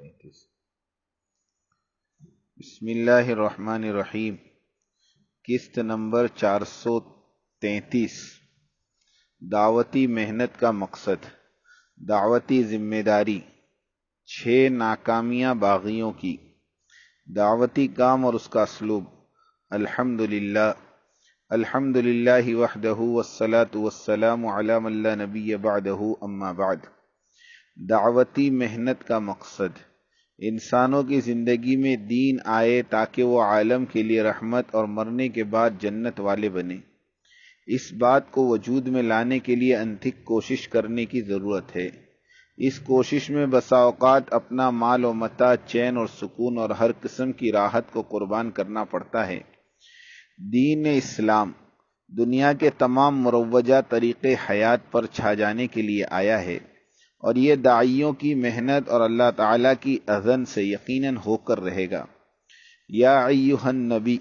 بسم اللہ الرحمن الرحیم۔ قسط نمبر 433۔ دعوتی محنت کا مقصد، دعوتی ذمہ داری، 6 ناکامیاں باغیوں کی، دعوتی کام اور اس کا اسلوب۔ الحمدللہ الحمدللہ وحدہ والصلاة والسلام علی من لا نبی بعدہ، اما بعد۔ دعوتی محنت کا مقصد، انسانوں کی زندگی میں دین آئے تاکہ وہ عالم کے لیے رحمت اور مرنے کے بعد جنت والے بنے۔ اس بات کو وجود میں لانے کے لیے انتھک کوشش کرنے کی ضرورت ہے۔ اس کوشش میں بسا اوقات اپنا مال و متاع، چین اور سکون اور ہر قسم کی راحت کو قربان کرنا پڑتا ہے۔ دین اسلام دنیا کے تمام مروجہ طریقے حیات پر چھا جانے کے لیے آیا ہے، اور یہ داعیوں کی محنت اور اللہ تعالیٰ کی اذن سے یقیناً ہو کر رہے گا۔ یا ایھا النبی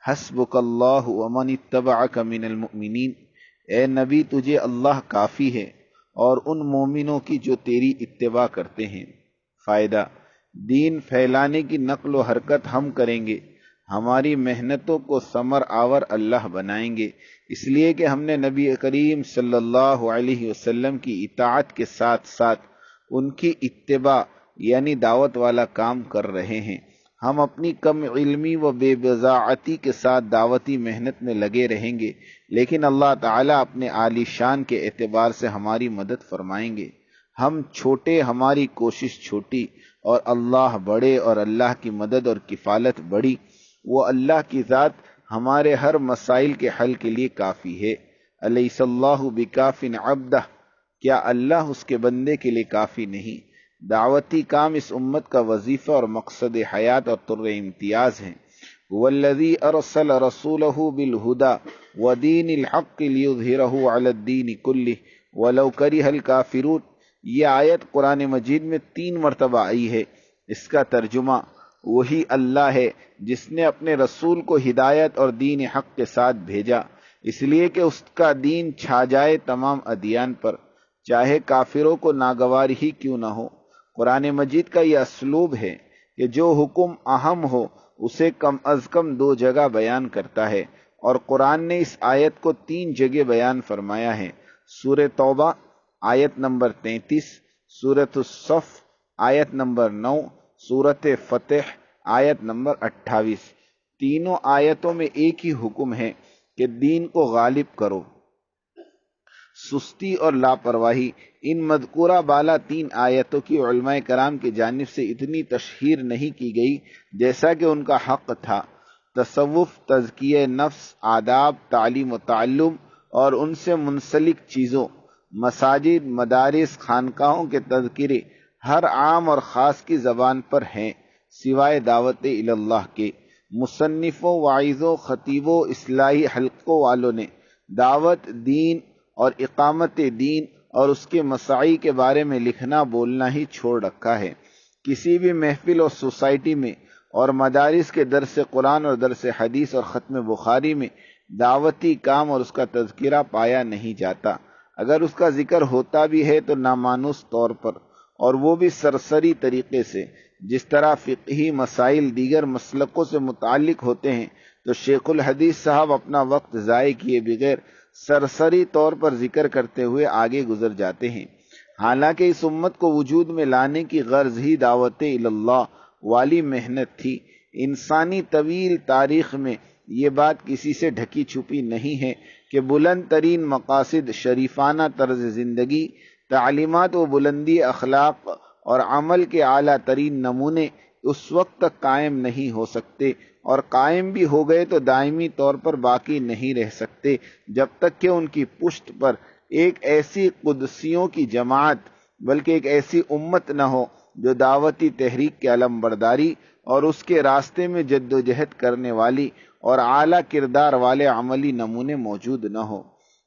حسبک اللہ ومن اتبعک من المؤمنین، اے نبی تجھے اللہ کافی ہے اور ان مومنوں کی جو تیری اتباع کرتے ہیں۔ فائدہ، دین پھیلانے کی نقل و حرکت ہم کریں گے، ہماری محنتوں کو ثمر آور اللہ بنائیں گے، اس لیے کہ ہم نے نبی کریم صلی اللہ علیہ وسلم کی اطاعت کے ساتھ ساتھ ان کی اتباع یعنی دعوت والا کام کر رہے ہیں۔ ہم اپنی کم علمی و بے بضاعتی کے ساتھ دعوتی محنت میں لگے رہیں گے، لیکن اللہ تعالیٰ اپنے عالی شان کے اعتبار سے ہماری مدد فرمائیں گے۔ ہم چھوٹے، ہماری کوشش چھوٹی، اور اللہ بڑے اور اللہ کی مدد اور کفالت بڑی۔ وہ اللہ کی ذات ہمارے ہر مسائل کے حل کے لیے کافی ہے۔ الیس اللہ بکاف عبدہ، کیا اللہ اس کے بندے کے لیے کافی نہیں؟ دعوتی کام اس امت کا وظیفہ اور مقصد حیات اور طر امتیاز ہے۔ والذی ارسل رسولہ بالہدی ودین الحق لیظہرہ علی الدین کلہ ولو کرہ الکافرون۔ یہ آیت قرآن مجید میں 3 مرتبہ آئی ہے۔ اس کا ترجمہ، وہی اللہ ہے جس نے اپنے رسول کو ہدایت اور دین حق کے ساتھ بھیجا، اس لیے کہ اس کا دین چھا جائے تمام ادیان پر، چاہے کافروں کو ناگوار ہی کیوں نہ ہو۔ قرآن مجید کا یہ اسلوب ہے کہ جو حکم اہم ہو اسے کم از کم 2 جگہ بیان کرتا ہے، اور قرآن نے اس آیت کو 3 جگہ بیان فرمایا ہے۔ سورہ توبہ آیت نمبر 33، سورۃ الصف آیت نمبر 9، سورۃ فتح آیت نمبر 28۔ تینوں آیتوں میں ایک ہی حکم ہے کہ دین کو غالب کرو۔ سستی اور لاپرواہی، ان مذکورہ بالا 3 آیتوں کی علماء کرام کی جانب سے اتنی تشہیر نہیں کی گئی جیسا کہ ان کا حق تھا۔ تصوف، تزکیہ نفس، آداب، تعلیم و تعلم اور ان سے منسلک چیزوں، مساجد، مدارس، خانقاہوں کے تذکرے ہر عام اور خاص کی زبان پر ہیں، سوائے دعوت اللہ کے۔ مصنفوں، واعظوں، خطیبوں، اصلاحی حلقوں والوں نے دعوت، دین اور اقامت دین اور اس کے مساعی کے بارے میں لکھنا بولنا ہی چھوڑ رکھا ہے۔ کسی بھی محفل اور سوسائٹی میں اور مدارس کے درس قرآن اور درس حدیث اور ختم بخاری میں دعوتی کام اور اس کا تذکرہ پایا نہیں جاتا۔ اگر اس کا ذکر ہوتا بھی ہے تو نامانوس طور پر، اور وہ بھی سرسری طریقے سے۔ جس طرح فقہی مسائل دیگر مسلکوں سے متعلق ہوتے ہیں تو شیخ الحدیث صاحب اپنا وقت ضائع کیے بغیر سرسری طور پر ذکر کرتے ہوئے آگے گزر جاتے ہیں، حالانکہ اس امت کو وجود میں لانے کی غرض ہی دعوت اللہ والی محنت تھی۔ انسانی طویل تاریخ میں یہ بات کسی سے ڈھکی چھپی نہیں ہے کہ بلند ترین مقاصد، شریفانہ طرز زندگی، تعلیمات و بلندی اخلاق اور عمل کے اعلیٰ ترین نمونے اس وقت تک قائم نہیں ہو سکتے، اور قائم بھی ہو گئے تو دائمی طور پر باقی نہیں رہ سکتے جب تک کہ ان کی پشت پر ایک ایسی قدسیوں کی جماعت بلکہ ایک ایسی امت نہ ہو جو دعوتی تحریک کے علم برداری اور اس کے راستے میں جد و جہد کرنے والی اور اعلیٰ کردار والے عملی نمونے موجود نہ ہو۔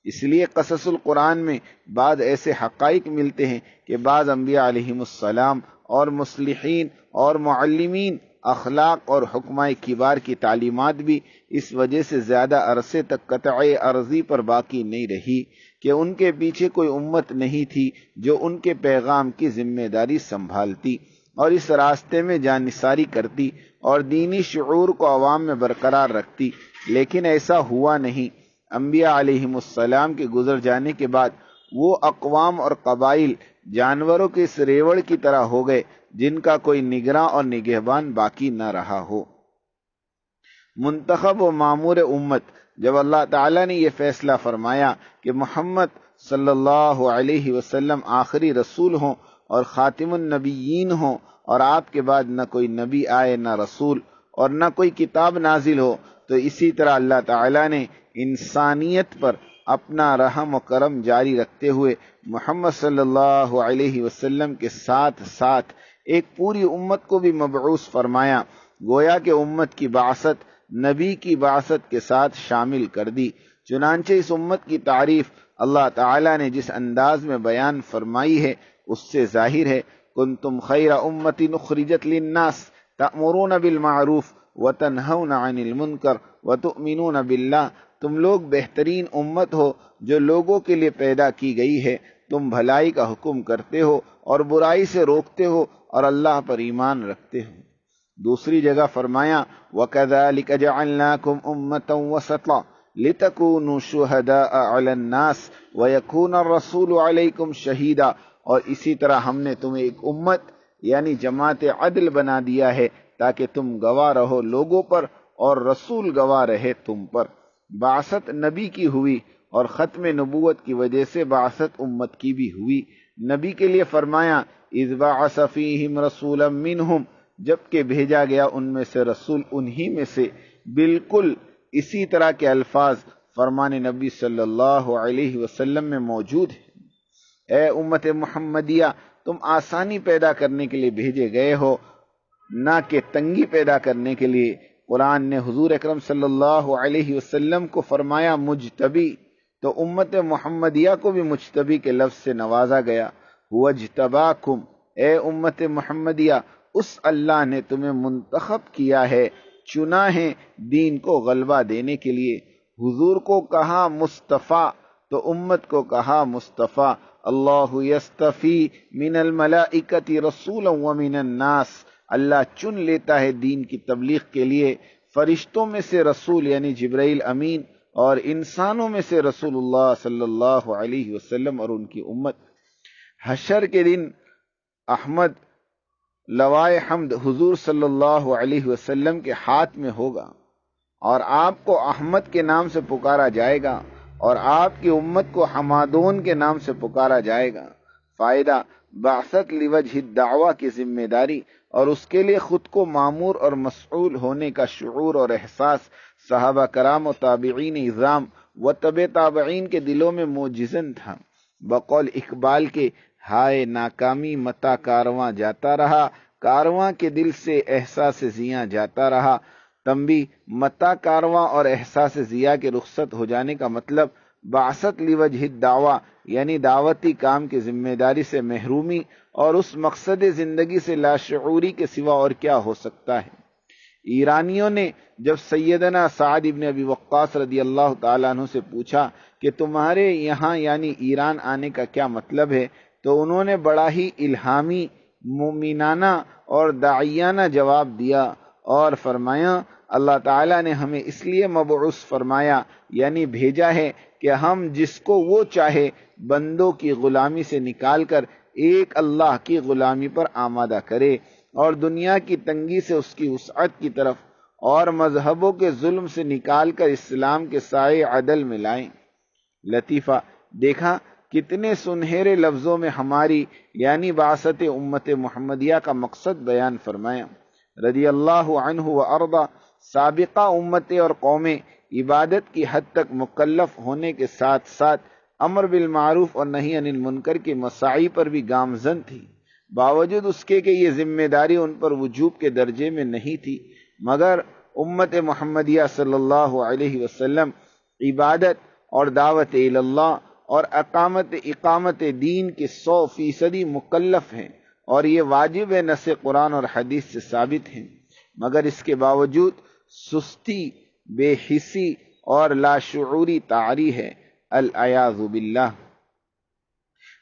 اس لیے قصص القرآن میں بعض ایسے حقائق ملتے ہیں کہ بعض انبیاء علیہم السلام اور مصلحین اور معلمین اخلاق اور حکمائے کبار کی تعلیمات بھی اس وجہ سے زیادہ عرصے تک قطع ارضی پر باقی نہیں رہی کہ ان کے پیچھے کوئی امت نہیں تھی جو ان کے پیغام کی ذمہ داری سنبھالتی۔ اور اس راستے میں جانثاری کرتی اور دینی شعور کو عوام میں برقرار رکھتی، لیکن ایسا ہوا نہیں۔ انبیاء علیہم السلام کے گزر جانے کے بعد وہ اقوام اور قبائل جانوروں کے اس ریوڑ کی طرح ہو گئے جن کا کوئی نگراں اور نگہبان باقی نہ رہا ہو۔ منتخب و معمور امت، جب اللہ تعالیٰ نے یہ فیصلہ فرمایا کہ محمد صلی اللہ علیہ وسلم آخری رسول ہوں اور خاتم النبیین ہوں، اور آپ کے بعد نہ کوئی نبی آئے نہ رسول اور نہ کوئی کتاب نازل ہو، تو اسی طرح اللہ تعالیٰ نے انسانیت پر اپنا رحم و کرم جاری رکھتے ہوئے محمد صلی اللہ علیہ وسلم کے ساتھ ساتھ ایک پوری امت کو بھی مبعوث فرمایا، گویا کہ امت کی بعثت نبی کی بعثت کے ساتھ شامل کر دی۔ چنانچہ اس امت کی تعریف اللہ تعالیٰ نے جس انداز میں بیان فرمائی ہے اس سے ظاہر ہے، کنتم خیر امت اخرجت للناس تأمرون بالمعروف وتنہون عن المنکر وتؤمنون باللہ، تم لوگ بہترین امت ہو جو لوگوں کے لیے پیدا کی گئی ہے، تم بھلائی کا حکم کرتے ہو اور برائی سے روکتے ہو اور اللہ پر ایمان رکھتے ہو۔ دوسری جگہ فرمایا وَكَذَلِكَ جَعَلْنَاكُمْ أُمَّةً وَسَطًا لِتَكُونُوا شُهَدَاءَ عَلَى النَّاسِ وَيَكُونَ الرَّسُولُ عَلَيْكُمْ شَهِيدًا، اور اسی طرح ہم نے تمہیں ایک امت یعنی جماعت عدل بنا دیا ہے تاکہ تم گواہ رہو لوگوں پر اور رسول گواہ رہے تم پر۔ بعثت نبی کی ہوئی اور ختم نبوت کی وجہ سے بعثت امت کی بھی ہوئی۔ نبی کے لیے فرمایا اذ بعث فیہم رسولا منہم، جبکہ بھیجا گیا ان میں سے رسول انہی میں سے۔ بالکل اسی طرح کے الفاظ فرمان نبی صلی اللہ علیہ وسلم میں موجود ہیں۔ اے امت محمدیہ، تم آسانی پیدا کرنے کے لیے بھیجے گئے ہو، نہ کہ تنگی پیدا کرنے کے لیے۔ قرآن نے حضور اکرم صلی اللہ علیہ وسلم کو فرمایا مجتبی، تو امت محمدیہ کو بھی مجتبی کے لفظ سے نوازا گیا۔ وَاجْتَبَاكُمْ، اے امت محمدیہ، اس اللہ نے تمہیں منتخب کیا ہے، چنا ہے دین کو غلبہ دینے کے لیے۔ حضور کو کہا مصطفیٰ تو امت کو کہا مصطفیٰ۔ اللہ یستفی من الملائکۃ رسولا ومن الناس، اللہ چن لیتا ہے دین کی تبلیغ کے لیے فرشتوں میں سے رسول یعنی جبرائیل امین، اور انسانوں میں سے رسول اللہ صلی اللہ علیہ وسلم اور ان کی امت۔ حشر کے دن احمد لوائے حمد حضور صلی اللہ علیہ وسلم کے ہاتھ میں ہوگا، اور آپ کو احمد کے نام سے پکارا جائے گا، اور آپ کی امت کو حمادون کے نام سے پکارا جائے گا۔ فائدہ، بعثت لوجہ الدعوہ کی ذمہ داری اور اس کے لیے خود کو مامور اور مسئول ہونے کا شعور اور احساس صحابہ کرام و تابعین اعظام و تبع تابعین کے دلوں میں موجزن تھا۔ بقول اقبال کے ہائے ناکامی متا کارواں جاتا رہا، کارواں کے دل سے احساس ضیاء جاتا رہا۔ تنبیہ، متا کارواں اور احساس ضیاء کے رخصت ہو جانے کا مطلب بعثت لوجہ الدعوہ یعنی دعوتی کام کی ذمہ داری سے محرومی اور اس مقصد زندگی سے لاشعوری کے سوا اور کیا ہو سکتا ہے۔ ایرانیوں نے جب سیدنا سعد بن ابی وقاص رضی اللہ تعالیٰ عنہ سے پوچھا کہ تمہارے یہاں یعنی ایران آنے کا کیا مطلب ہے، تو انہوں نے بڑا ہی الہامی، مومنانہ اور داعیانہ جواب دیا اور فرمایا اللہ تعالیٰ نے ہمیں اس لیے مبعوث فرمایا یعنی بھیجا ہے کہ ہم جس کو وہ چاہے بندوں کی غلامی سے نکال کر ایک اللہ کی غلامی پر آمادہ کرے، اور دنیا کی تنگی سے اس کی وسعت کی طرف، اور مذہبوں کے ظلم سے نکال کر اسلام کے سائے عدل میں لائیں۔ لطیفہ، دیکھا کتنے سنہرے لفظوں میں ہماری یعنی بعثت امت محمدیہ کا مقصد بیان فرمایا۔ رضی اللہ عنہ و ارضا، سابقہ امتیں اور قومیں عبادت کی حد تک مکلف ہونے کے ساتھ ساتھ امر بالمعروف اور نہی عن المنکر کے مساعی پر بھی گامزن تھی، باوجود اس کے کہ یہ ذمہ داری ان پر وجوب کے درجے میں نہیں تھی، مگر امت محمدیہ صلی اللہ علیہ وسلم عبادت اور دعوت اللہ اور اقامت دین کے 100% مکلف ہیں، اور یہ واجب نص قرآن اور حدیث سے ثابت ہیں، مگر اس کے باوجود سستی، بے حسی اور لاشعوری طاری ہے، العیاذ باللہ۔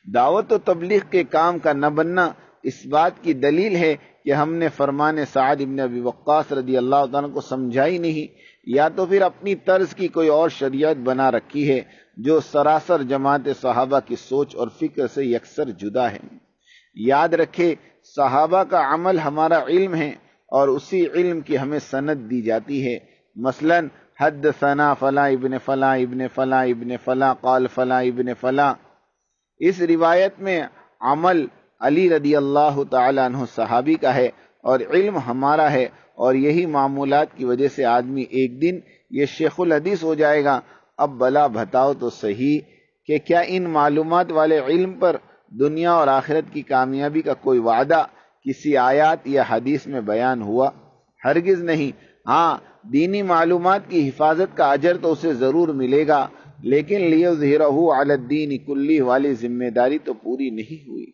دعوت و تبلیغ کے کام کا نہ بننا اس بات کی دلیل ہے کہ ہم نے فرمان سعد ابن ابی وقاص رضی اللہ تعالیٰ کو سمجھائی نہیں، یا تو پھر اپنی طرز کی کوئی اور شریعت بنا رکھی ہے جو سراسر جماعت صحابہ کی سوچ اور فکر سے یکسر جدا ہے۔ یاد رکھے صحابہ کا عمل ہمارا علم ہے اور اسی علم کی ہمیں سند دی جاتی ہے۔ مثلا حدثنا فلاں ابن فلاں ابن فلاں ابن فلاں قال فلاں ابن فلاں، اس روایت میں عمل علی رضی اللہ تعالیٰ عنہ صحابی کا ہے اور علم ہمارا ہے، اور یہی معمولات کی وجہ سے آدمی ایک دن یہ شیخ الحدیث ہو جائے گا۔ اب بلا بتاؤ تو صحیح کہ کیا ان معلومات والے علم پر دنیا اور آخرت کی کامیابی کا کوئی وعدہ کسی آیات یا حدیث میں بیان ہوا؟ ہرگز نہیں۔ ہاں، دینی معلومات کی حفاظت کا اجر تو اسے ضرور ملے گا، لیکن لیظہرہ علی الدین کلہ والی ذمہ داری تو پوری نہیں ہوئی۔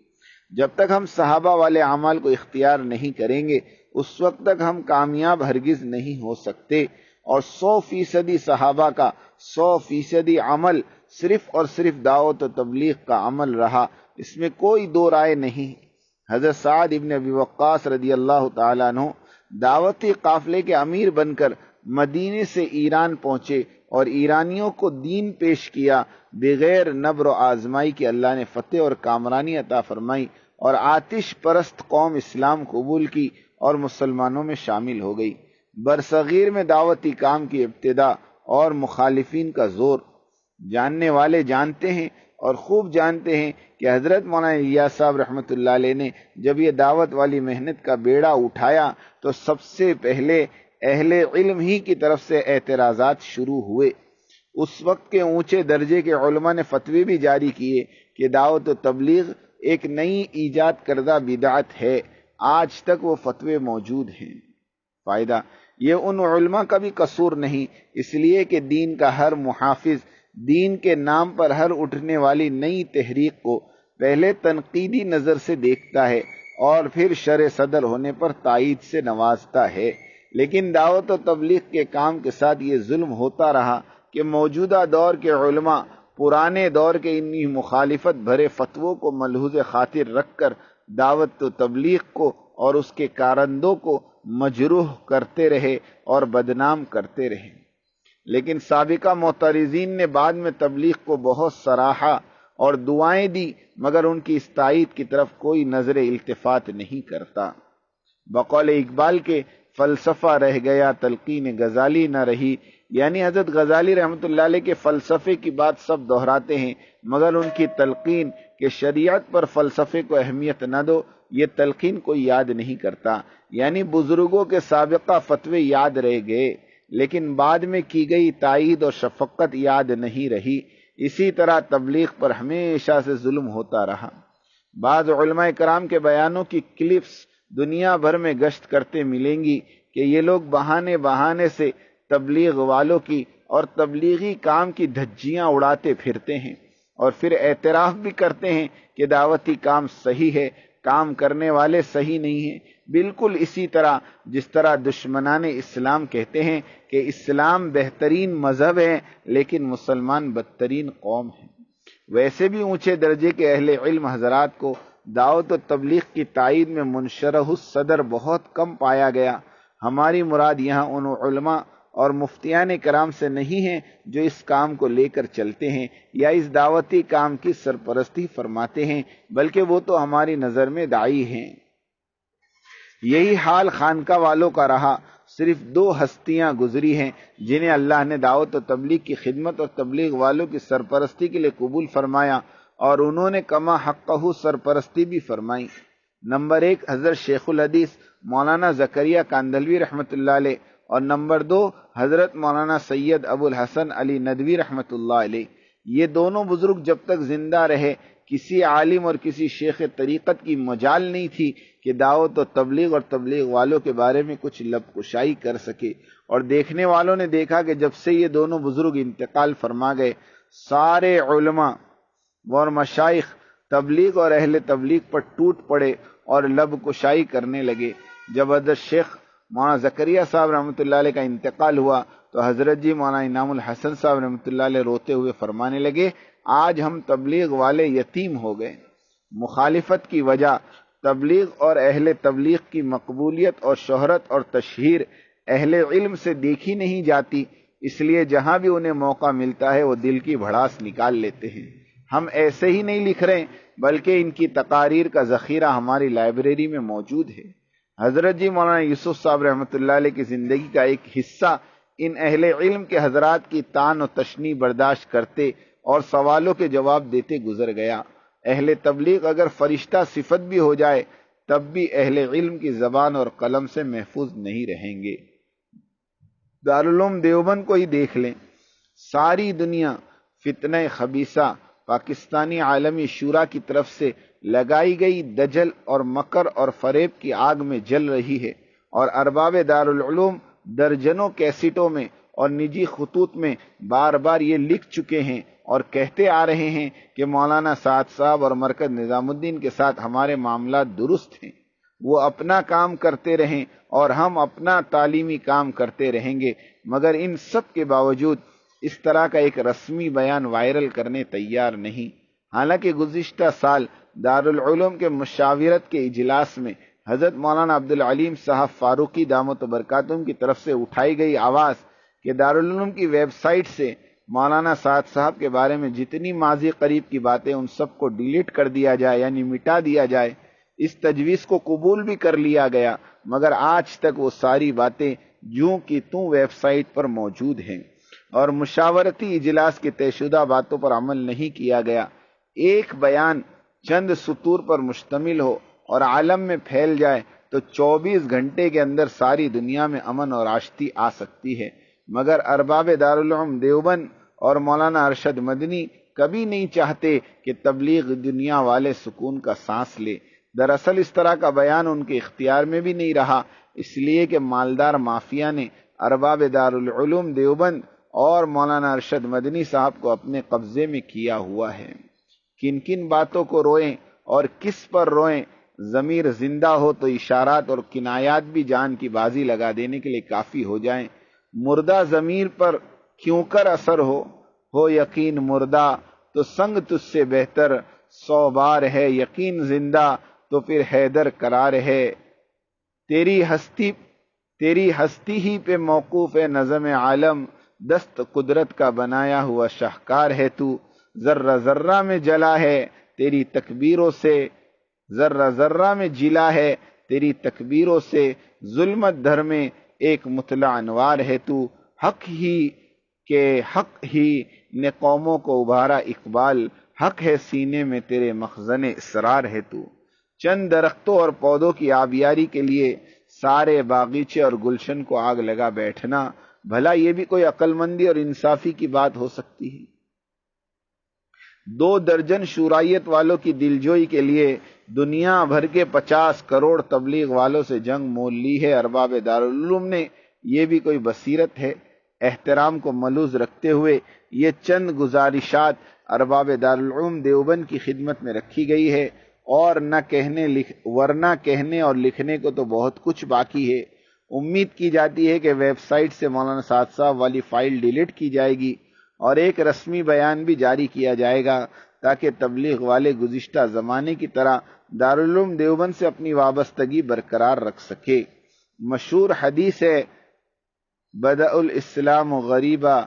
جب تک ہم صحابہ والے اعمال کو اختیار نہیں کریں گے اس وقت تک ہم کامیاب ہرگز نہیں ہو سکتے، اور 100% صحابہ کا 100% عمل صرف اور صرف دعوت و تبلیغ کا عمل رہا، اس میں کوئی دو رائے نہیں۔ حضرت سعد ابن ابی وقاص رضی اللہ تعالیٰ عنہ دعوتی قافلے کے امیر بن کر مدینے سے ایران پہنچے اور ایرانیوں کو دین پیش کیا، بغیر نبر و آزمائی کے اللہ نے فتح اور کامرانی عطا فرمائی، اور آتش پرست قوم اسلام قبول کی اور مسلمانوں میں شامل ہو گئی۔ برصغیر میں دعوتی کام کی ابتدا اور مخالفین کا زور جاننے والے جانتے ہیں اور خوب جانتے ہیں کہ حضرت مولانا الیاس صاحب رحمۃ اللہ علیہ نے جب یہ دعوت والی محنت کا بیڑا اٹھایا تو سب سے پہلے اہل علم ہی کی طرف سے اعتراضات شروع ہوئے۔ اس وقت کے اونچے درجے کے علماء نے فتوی بھی جاری کیے کہ دعوت و تبلیغ ایک نئی ایجاد کردہ بدعت ہے۔ آج تک وہ فتوے موجود ہیں۔ فائدہ یہ ان علماء کا بھی قصور نہیں، اس لیے کہ دین کا ہر محافظ دین کے نام پر ہر اٹھنے والی نئی تحریک کو پہلے تنقیدی نظر سے دیکھتا ہے اور پھر شرع صدر ہونے پر تائید سے نوازتا ہے۔ لیکن دعوت و تبلیغ کے کام کے ساتھ یہ ظلم ہوتا رہا کہ موجودہ دور کے علماء پرانے دور کے انہی مخالفت بھرے فتووں کو ملحوظ خاطر رکھ کر دعوت و تبلیغ کو اور اس کے کارندوں کو مجروح کرتے رہے اور بدنام کرتے رہے۔ لیکن سابقہ معترضین نے بعد میں تبلیغ کو بہت سراہا اور دعائیں دی، مگر ان کی اس تائید کی طرف کوئی نظر التفات نہیں کرتا۔ بقول اقبال کے فلسفہ رہ گیا تلقین غزالی نہ رہی، یعنی حضرت غزالی رحمۃ اللہ علیہ کے فلسفے کی بات سب دہراتے ہیں مگر ان کی تلقین کہ شریعت پر فلسفے کو اہمیت نہ دو، یہ تلقین کوئی یاد نہیں کرتا۔ یعنی بزرگوں کے سابقہ فتوے یاد رہ گئے لیکن بعد میں کی گئی تائید اور شفقت یاد نہیں رہی۔ اسی طرح تبلیغ پر ہمیشہ سے ظلم ہوتا رہا۔ بعض علماء کرام کے بیانوں کی کلپس دنیا بھر میں گشت کرتے ملیں گی کہ یہ لوگ بہانے بہانے سے تبلیغ والوں کی اور تبلیغی کام کی دھجیاں اڑاتے پھرتے ہیں اور پھر اعتراف بھی کرتے ہیں کہ دعوتی کام صحیح ہے، کام کرنے والے صحیح نہیں ہیں۔ بالکل اسی طرح جس طرح دشمنان اسلام کہتے ہیں کہ اسلام بہترین مذہب ہے لیکن مسلمان بدترین قوم ہے، ویسے بھی اونچے درجے کے اہل علم حضرات کو دعوت و تبلیغ کی تائید میں منشرح الصدر بہت کم پایا گیا۔ ہماری مراد یہاں ان علماء اور مفتیان کرام سے نہیں ہیں جو اس کام کو لے کر چلتے ہیں یا اس دعوتی کام کی سرپرستی فرماتے ہیں، بلکہ وہ تو ہماری نظر میں داعی ہیں۔ یہی حال خانقاہ والوں کا رہا۔ صرف 2 ہستیاں گزری ہیں جنہیں اللہ نے دعوت و تبلیغ کی خدمت اور تبلیغ والوں کی سرپرستی کے لیے قبول فرمایا اور انہوں نے کما حقہ سرپرستی بھی فرمائی۔ نمبر 1 حضرت شیخ الحدیث مولانا زکریہ کاندھلوی رحمۃ اللہ علیہ، اور نمبر 2 حضرت مولانا سید ابو الحسن علی ندوی رحمۃ اللہ علیہ۔ یہ دونوں بزرگ جب تک زندہ رہے کسی عالم اور کسی شیخ طریقت کی مجال نہیں تھی کہ دعوت و تبلیغ اور تبلیغ والوں کے بارے میں کچھ لب کشائی کر سکے، اور دیکھنے والوں نے دیکھا کہ جب سے یہ دونوں بزرگ انتقال فرما گئے سارے علماء اور مشائخ تبلیغ اور اہل تبلیغ پر ٹوٹ پڑے اور لب کشائی کرنے لگے۔ جب حضرت شیخ مولانا زکریہ صاحب رحمۃ اللہ علیہ کا انتقال ہوا تو حضرت جی مولانا انعام الحسن صاحب رحمۃ اللہ علیہ روتے ہوئے فرمانے لگے، آج ہم تبلیغ والے یتیم ہو گئے۔ مخالفت کی وجہ تبلیغ اور اہل تبلیغ کی مقبولیت اور شہرت اور تشہیر اہل علم سے دیکھی نہیں جاتی، اس لیے جہاں بھی انہیں موقع ملتا ہے وہ دل کی بھڑاس نکال لیتے ہیں۔ ہم ایسے ہی نہیں لکھ رہے بلکہ ان کی تقاریر کا ذخیرہ ہماری لائبریری میں موجود ہے۔ حضرت جی مولانا یوسف صاحب رحمۃ اللہ علیہ کی زندگی کا ایک حصہ ان اہل علم کے حضرات کی طعن و تشنیع برداشت کرتے اور سوالوں کے جواب دیتے گزر گیا۔ اہل تبلیغ اگر فرشتہ صفت بھی ہو جائے تب بھی اہل علم کی زبان اور قلم سے محفوظ نہیں رہیں گے۔ دارالعلوم دیوبند کو ہی دیکھ لیں، ساری دنیا فتنہ خبیثہ پاکستانی عالمی شورا کی طرف سے لگائی گئی دجل اور مکر اور فریب کی آگ میں جل رہی ہے، اور ارباب دارالعلوم درجنوں کیسٹوں میں اور نجی خطوط میں بار بار یہ لکھ چکے ہیں اور کہتے آ رہے ہیں کہ مولانا سعد صاحب اور مرکز نظام الدین کے ساتھ ہمارے معاملات درست ہیں، وہ اپنا کام کرتے رہیں اور ہم اپنا تعلیمی کام کرتے رہیں گے، مگر ان سب کے باوجود اس طرح کا ایک رسمی بیان وائرل کرنے تیار نہیں۔ حالانکہ گزشتہ سال دارالعلوم کے مشاورت کے اجلاس میں حضرت مولانا عبدالعلیم صاحب فاروقی دامت برکاتہم کی طرف سے اٹھائی گئی آواز کہ دارالعلوم کی ویب سائٹ سے مولانا سعد صاحب کے بارے میں جتنی ماضی قریب کی باتیں ان سب کو ڈیلیٹ کر دیا جائے، یعنی مٹا دیا جائے، اس تجویز کو قبول بھی کر لیا گیا، مگر آج تک وہ ساری باتیں جوں کی توں ویب سائٹ پر موجود ہیں اور مشاورتی اجلاس کی طے شدہ باتوں پر عمل نہیں کیا گیا۔ ایک بیان چند سطور پر مشتمل ہو اور عالم میں پھیل جائے تو 24 گھنٹے کے اندر ساری دنیا میں امن اور آشتی آ سکتی ہے، مگر ارباب دارالعلوم دیوبند اور مولانا ارشد مدنی کبھی نہیں چاہتے کہ تبلیغ دنیا والے سکون کا سانس لے۔ دراصل اس طرح کا بیان ان کے اختیار میں بھی نہیں رہا، اس لیے کہ مالدار مافیا نے ارباب دارالعلوم دیوبند اور مولانا ارشد مدنی صاحب کو اپنے قبضے میں کیا ہوا ہے۔ کن کن باتوں کو روئیں اور کس پر روئیں، ضمیر زندہ ہو تو اشارات اور کنایات بھی جان کی بازی لگا دینے کے لیے کافی ہو جائیں۔ مردہ ضمیر پر کیوں کر اثر ہو یقین مردہ تو سنگ تجھ سے بہتر 100 بار ہے یقین زندہ تو پھر حیدر قرار ہے۔ تیری ہستی ہی پہ موقوف ہے نظم عالم، دست قدرت کا بنایا ہوا شاہکار ہے تو، ذرہ ذرہ میں جلا ہے تیری تکبیروں سے، ذرہ ذرہ میں جلا ہے تیری تکبیروں سے، ظلمت دھر میں ایک مطلع انوار ہے تو، حق ہی نے قوموں کو ابھارا اقبال، حق ہے سینے میں تیرے مخزن اسرار ہے تو۔ چند درختوں اور پودوں کی آبیاری کے لیے سارے باغیچے اور گلشن کو آگ لگا بیٹھنا، بھلا یہ بھی کوئی عقل مندی اور انصافی کی بات ہو سکتی ہے؟ 2 درجن شورائیت والوں کی دلجوئی کے لیے دنیا بھر کے 50 کروڑ تبلیغ والوں سے جنگ مول لی ہے ارباب دارالعلوم نے، یہ بھی کوئی بصیرت ہے؟ احترام کو ملوز رکھتے ہوئے یہ چند گزارشات ارباب دارالعلوم دیوبند کی خدمت میں رکھی گئی ہے، اور ورنہ کہنے اور لکھنے کو تو بہت کچھ باقی ہے۔ امید کی جاتی ہے کہ ویب سائٹ سے مولانا سعد صاحب والی فائل ڈیلیٹ کی جائے گی اور ایک رسمی بیان بھی جاری کیا جائے گا تاکہ تبلیغ والے گزشتہ زمانے کی طرح دارالعلوم دیوبند سے اپنی وابستگی برقرار رکھ سکے۔ مشہور حدیث ہے بدأ الاسلام غریبا،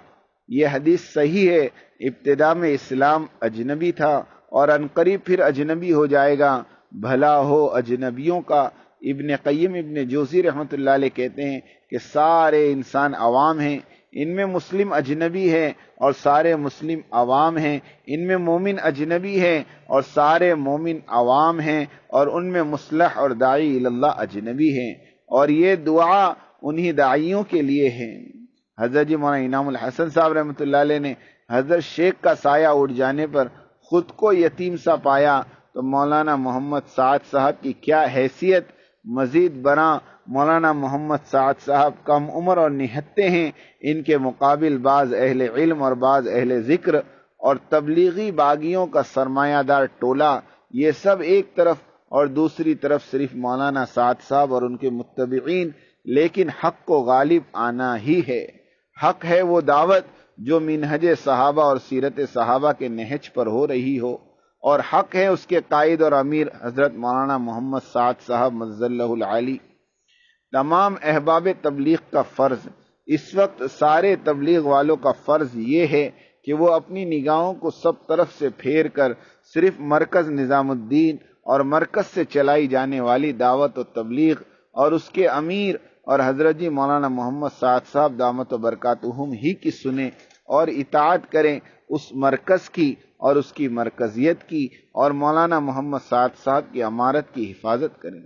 یہ حدیث صحیح ہے، ابتدا میں اسلام اجنبی تھا اور عنقریب پھر اجنبی ہو جائے گا، بھلا ہو اجنبیوں کا۔ ابن قیم ابن جوزی رحمۃ اللہ علیہ کہتے ہیں کہ سارے انسان عوام ہیں، ان میں مسلم اجنبی ہیں اور سارے مسلم عوام ہیں، ان میں مومن اجنبی ہیں اور سارے مومن عوام ہیں، اور ان میں مصلح اور داعی اللہ اجنبی ہیں، اور یہ دعا انہی داعیوں کے لیے ہے۔ حضرت جی مولانا انعام الحسن صاحب رحمۃ اللہ علیہ نے حضرت شیخ کا سایہ اٹھ جانے پر خود کو یتیم سا پایا، تو مولانا محمد سعد صاحب کی کیا حیثیت؟ مزید برآں مولانا محمد سعد صاحب کم عمر اور نہتے ہیں، ان کے مقابل بعض اہل علم اور بعض اہل ذکر اور تبلیغی باغیوں کا سرمایہ دار ٹولہ، یہ سب ایک طرف اور دوسری طرف صرف مولانا سعد صاحب اور ان کے متبعین، لیکن حق کو غالب آنا ہی ہے۔ حق ہے وہ دعوت جو منہج صحابہ اور سیرت صحابہ کے نہج پر ہو رہی ہو، اور حق ہے اس کے قائد اور امیر حضرت مولانا محمد سعد صاحب مجزلہ العالی۔ تمام احباب تبلیغ کا فرض، اس وقت سارے تبلیغ والوں کا فرض یہ ہے کہ وہ اپنی نگاہوں کو سب طرف سے پھیر کر صرف مرکز نظام الدین اور مرکز سے چلائی جانے والی دعوت و تبلیغ اور اس کے امیر اور حضرت جی مولانا محمد سعد صاحب دامت و برکاتہم ہی کی سنیں اور اطاعت کریں، اس مرکز کی اور اس کی مرکزیت کی اور مولانا محمد سعد صاحب کی امارت کی حفاظت کریں۔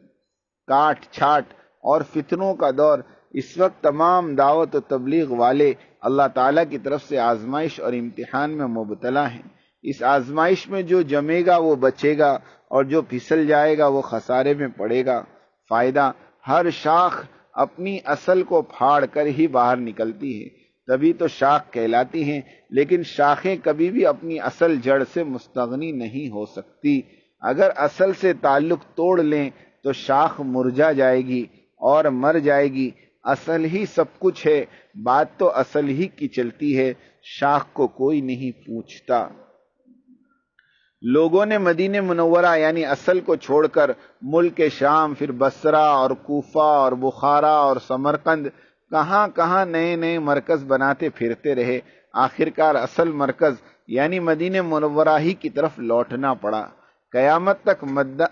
کاٹ چھاٹ اور فتنوں کا دور، اس وقت تمام دعوت و تبلیغ والے اللہ تعالیٰ کی طرف سے آزمائش اور امتحان میں مبتلا ہیں۔ اس آزمائش میں جو جمے گا وہ بچے گا اور جو پھسل جائے گا وہ خسارے میں پڑے گا۔ فائدہ، ہر شاخ اپنی اصل کو پھاڑ کر ہی باہر نکلتی ہے، تبھی تو شاخ کہلاتی ہیں، لیکن شاخیں کبھی بھی اپنی اصل جڑ سے مستغنی نہیں ہو سکتی۔ اگر اصل سے تعلق توڑ لیں تو شاخ مرجھا جائے گی اور مر جائے گی۔ اصل ہی سب کچھ ہے، بات تو اصل ہی کی چلتی ہے، شاخ کو کوئی نہیں پوچھتا۔ لوگوں نے مدینہ منورہ یعنی اصل کو چھوڑ کر ملک شام، پھر بصرہ اور کوفہ اور بخارا اور سمرقند، کہاں کہاں نئے نئے مرکز بناتے پھرتے رہے۔ آخرکار اصل مرکز یعنی مدینہ منورہ ہی کی طرف لوٹنا پڑا۔ قیامت تک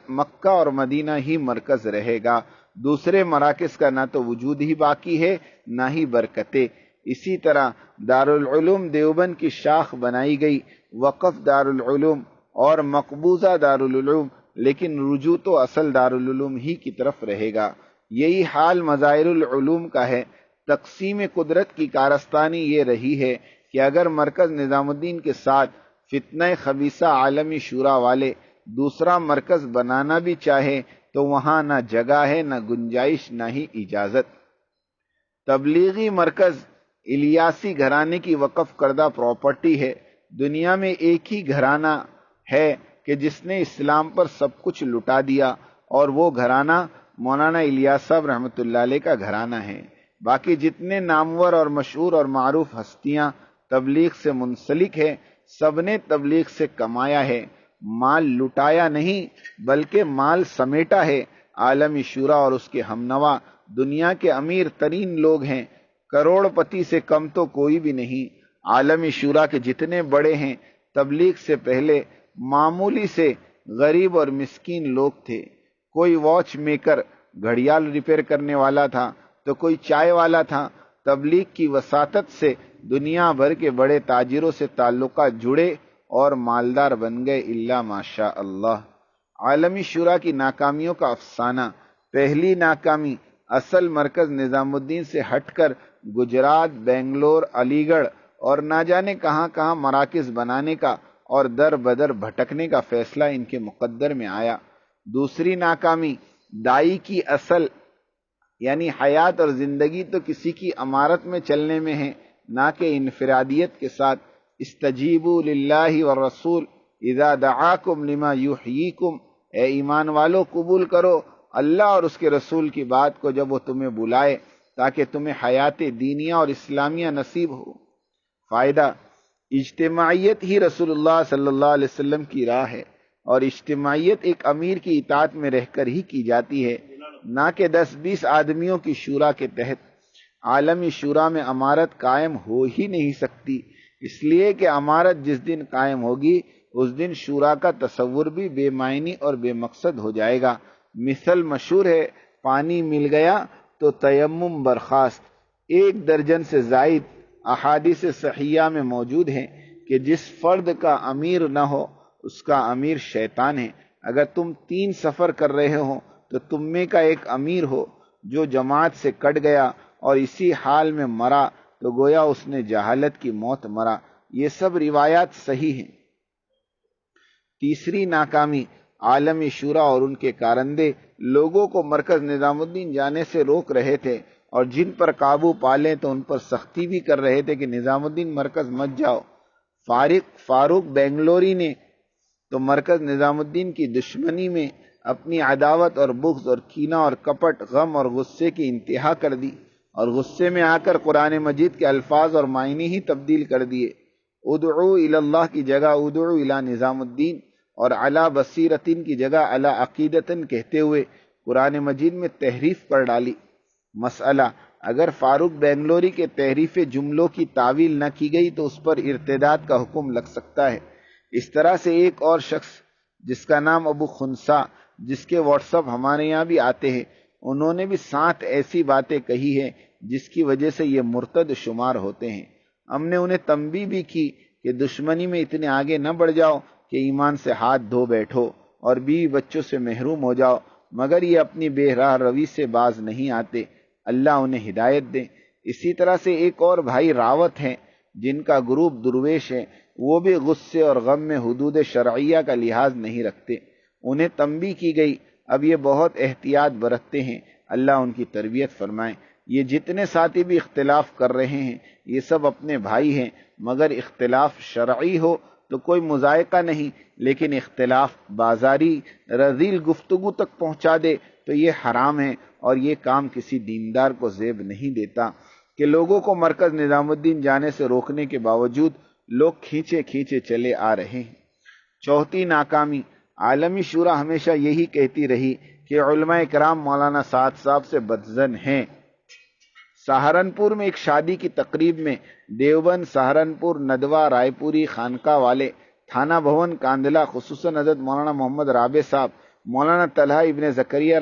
مکہ اور مدینہ ہی مرکز رہے گا، دوسرے مراکز کا نہ تو وجود ہی باقی ہے نہ ہی برکتیں۔ اسی طرح دارالعلوم دیوبند کی شاخ بنائی گئی، وقف دارالعلوم اور مقبوضہ دارالعلوم، لیکن رجوع تو اصل دارالعلوم ہی کی طرف رہے گا۔ یہی حال مظاہر العلوم کا ہے۔ تقسیم قدرت کی کارستانی یہ رہی ہے کہ اگر مرکز نظام الدین کے ساتھ فتنہ خبیثہ عالمی شورا والے دوسرا مرکز بنانا بھی چاہے تو وہاں نہ جگہ ہے، نہ گنجائش، نہ ہی اجازت۔ تبلیغی مرکز الیاسی گھرانے کی وقف کردہ پراپرٹی ہے۔ دنیا میں ایک ہی گھرانہ ہے کہ جس نے اسلام پر سب کچھ لٹا دیا، اور وہ گھرانہ مولانا الیاس صاحب رحمۃ اللہ علیہ کا گھرانہ ہے۔ باقی جتنے نامور اور مشہور اور معروف ہستیاں تبلیغ سے منسلک ہیں، سب نے تبلیغ سے کمایا ہے، مال لٹایا نہیں بلکہ مال سمیٹا ہے۔ عالمی شورا اور اس کے ہمنوا دنیا کے امیر ترین لوگ ہیں، کروڑ پتی سے کم تو کوئی بھی نہیں۔ عالمی شورا کے جتنے بڑے ہیں تبلیغ سے پہلے معمولی سے غریب اور مسکین لوگ تھے۔ کوئی واچ میکر گھڑیال ریپیئر کرنے والا تھا تو کوئی چائے والا تھا۔ تبلیغ کی وساطت سے دنیا بھر کے بڑے تاجروں سے تعلقات جڑے اور مالدار بن گئے، الا ماشاء اللہ۔ عالمی شورا کی ناکامیوں کا افسانہ۔ پہلی ناکامی اصل مرکز نظام الدین سے ہٹ کر گجرات، بنگلور، علی گڑھ اور نہ جانے کہاں کہاں مراکز بنانے کا اور در بدر بھٹکنے کا فیصلہ ان کے مقدر میں آیا۔ دوسری ناکامی دائی کی اصل یعنی حیات اور زندگی تو کسی کی امارت میں چلنے میں ہے، نہ کہ انفرادیت کے ساتھ۔ استجیبوا للہ والرسول اذا دعاکم لما یحییکم، اے ایمان والو قبول کرو اللہ اور اس کے رسول کی بات کو جب وہ تمہیں بلائے تاکہ تمہیں حیات دینیہ اور اسلامیہ نصیب ہو۔ فائدہ، اجتماعیت ہی رسول اللہ صلی اللہ علیہ وسلم کی راہ ہے، اور اجتماعیت ایک امیر کی اطاعت میں رہ کر ہی کی جاتی ہے، نہ کہ 10-20 آدمیوں کی شورا کے تحت۔ عالمی شورا میں امارت قائم ہو ہی نہیں سکتی، اس لیے کہ امارت جس دن قائم ہوگی اس دن شورا کا تصور بھی بے معنی اور بے مقصد ہو جائے گا۔ مثل مشہور ہے، پانی مل گیا تو تیمم برخاست۔ 1 درجن سے زائد احادیث صحیحہ میں موجود ہیں کہ جس فرد کا امیر نہ ہو اس کا امیر شیطان ہے۔ اگر تم 3 سفر کر رہے ہو تو تم میں کا ایک امیر ہو، جو جماعت سے کٹ گیا اور اسی حال میں مرا تو گویا اس نے جہالت کی موت مرا۔ یہ سب روایات صحیح ہیں۔ تیسری ناکامی عالمی شورا اور ان کے کارندے لوگوں کو مرکز نظام الدین جانے سے روک رہے تھے، اور جن پر قابو پالیں تو ان پر سختی بھی کر رہے تھے کہ نظام الدین مرکز مت جاؤ۔ فاروق بنگلوری نے تو مرکز نظام الدین کی دشمنی میں اپنی عداوت اور بغض اور کینہ اور کپٹ، غم اور غصے کی انتہا کر دی، اور غصے میں آ کر قرآن مجید کے الفاظ اور معنی ہی تبدیل کر دیے۔ ادعو الی اللہ کی جگہ ادعو الی نظام الدین، اور علا بصیرتن کی جگہ علا عقیدتن کہتے ہوئے قرآن مجید میں تحریف کر ڈالی۔ مسئلہ: اگر فاروق بنگلوری کے تحریف جملوں کی تعویل نہ کی گئی تو اس پر ارتداد کا حکم لگ سکتا ہے۔ اس طرح سے ایک اور شخص جس کا نام ابو خنسا، جس کے واٹس اپ ہمارے یہاں بھی آتے ہیں، انہوں نے بھی 7 ایسی باتیں کہی ہیں جس کی وجہ سے یہ مرتد شمار ہوتے ہیں۔ ہم نے انہیں تنبیہ بھی کی کہ دشمنی میں اتنے آگے نہ بڑھ جاؤ کہ ایمان سے ہاتھ دھو بیٹھو اور بیوی بچوں سے محروم ہو جاؤ، مگر یہ اپنی بے راہ روی سے باز نہیں آتے، اللہ انہیں ہدایت دے۔ اسی طرح سے ایک اور بھائی راوت ہیں جن کا گروپ درویش ہے، وہ بھی غصے اور غم میں حدود شرعیہ کا لحاظ نہیں رکھتے، انہیں تنبیہ کی گئی، اب یہ بہت احتیاط برتتے ہیں، اللہ ان کی تربیت فرمائے۔ یہ جتنے ساتھی بھی اختلاف کر رہے ہیں یہ سب اپنے بھائی ہیں، مگر اختلاف شرعی ہو تو کوئی مذائقہ نہیں، لیکن اختلاف بازاری رذیل گفتگو تک پہنچا دے تو یہ حرام ہے، اور یہ کام کسی دیندار کو زیب نہیں دیتا کہ لوگوں کو مرکز نظام الدین جانے سے روکنے کے باوجود لوگ کھینچے کھینچے چلے آ رہے ہیں۔ چوتھی ناکامی: عالمی شورا ہمیشہ یہی کہتی رہی کہ علماء کرام مولانا سعد صاحب سے بدظن ہیں۔ سہارنپور میں ایک شادی کی تقریب میں دیوبند، سہارنپور، ندوہ، رائے پوری، خانقاہ والے، تھانہ بھون، کاندھلہ، خصوصاً حضرت مولانا محمد رابع صاحب، مولانا طلحہ ابن زکریا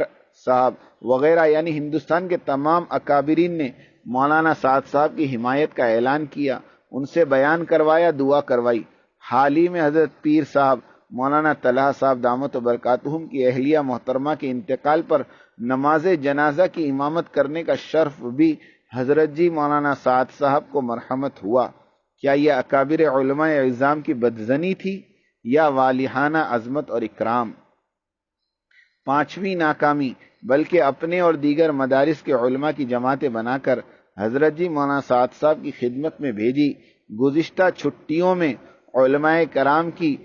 صاحب وغیرہ یعنی ہندوستان کے تمام اکابرین نے مولانا سعد صاحب کی حمایت کا اعلان کیا، ان سے بیان کروایا، دعا کروائی۔ حال ہی میں حضرت پیر صاحب مولانا طلحہ صاحب دامت برکاتہم کی اہلیہ محترمہ کے انتقال پر نماز جنازہ کی امامت کرنے کا شرف بھی حضرت جی مولانا سعد صاحب کو مرحمت ہوا۔ کیا یہ اکابر علماء اعظام کی بدظنی تھی یا والہانہ عظمت اور اکرام؟ پانچویں ناکامی: بلکہ اپنے اور دیگر مدارس کے علماء کی جماعتیں بنا کر حضرت جی مولانا سعد صاحب کی خدمت میں بھیجی۔ گزشتہ چھٹیوں میں علماء کرام کی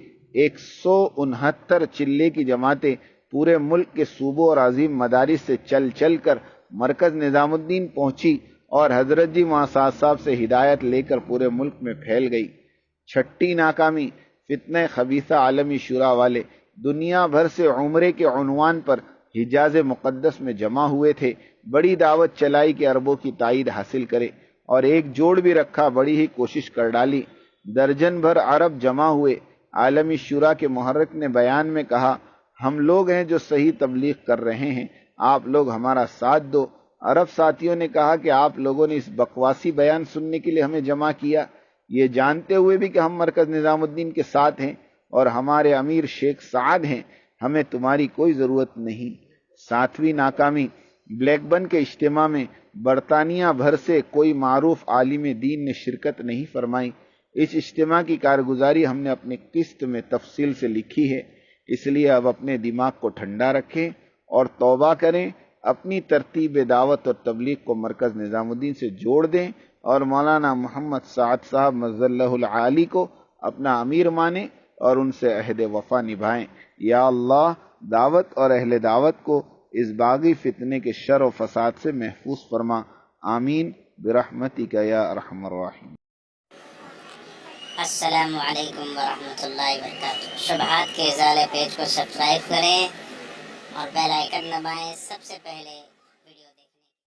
169 چلے کی جماعتیں پورے ملک کے صوبوں اور عظیم مدارس سے چل چل کر مرکز نظام الدین پہنچی اور حضرت جی مولانا سعد صاحب سے ہدایت لے کر پورے ملک میں پھیل گئی۔ چھٹی ناکامی: فتنہ خبیثہ عالمی شورا والے دنیا بھر سے عمرے کے عنوان پر حجاز مقدس میں جمع ہوئے تھے، بڑی دعوت چلائی کہ عربوں کی تائید حاصل کرے، اور ایک جوڑ بھی رکھا، بڑی ہی کوشش کر ڈالی، درجن بھر عرب جمع ہوئے۔ عالمی شورا کے محرک نے بیان میں کہا، ہم لوگ ہیں جو صحیح تبلیغ کر رہے ہیں، آپ لوگ ہمارا ساتھ دو۔ عرب ساتھیوں نے کہا کہ آپ لوگوں نے اس بکواسی بیان سننے کے لیے ہمیں جمع کیا، یہ جانتے ہوئے بھی کہ ہم مرکز نظام الدین کے ساتھ ہیں اور ہمارے امیر شیخ سعد ہیں، ہمیں تمہاری کوئی ضرورت نہیں۔ ساتویں ناکامی: بلیک بن کے اجتماع میں برطانیہ بھر سے کوئی معروف عالم دین نے شرکت نہیں فرمائی۔ اس اجتماع کی کارگزاری ہم نے اپنی قسط میں تفصیل سے لکھی ہے، اس لیے اب اپنے دماغ کو ٹھنڈا رکھیں اور توبہ کریں، اپنی ترتیب دعوت اور تبلیغ کو مرکز نظام الدین سے جوڑ دیں اور مولانا محمد سعد صاحب مظل اللہ العالی کو اپنا امیر مانیں اور ان سے عہد وفا نبھائیں۔ یا اللہ، دعوت اور اہل دعوت کو اس باغی فتنے کے شر و فساد سے محفوظ فرما، آمین برحمتک یا ارحم الراحمین۔ السلام علیکم ورحمۃ اللہ وبرکاتہ۔ شبہات کے ازالے پیج کو سبسکرائب کریں اور بیل آئیکن دبائیں، سب سے پہلے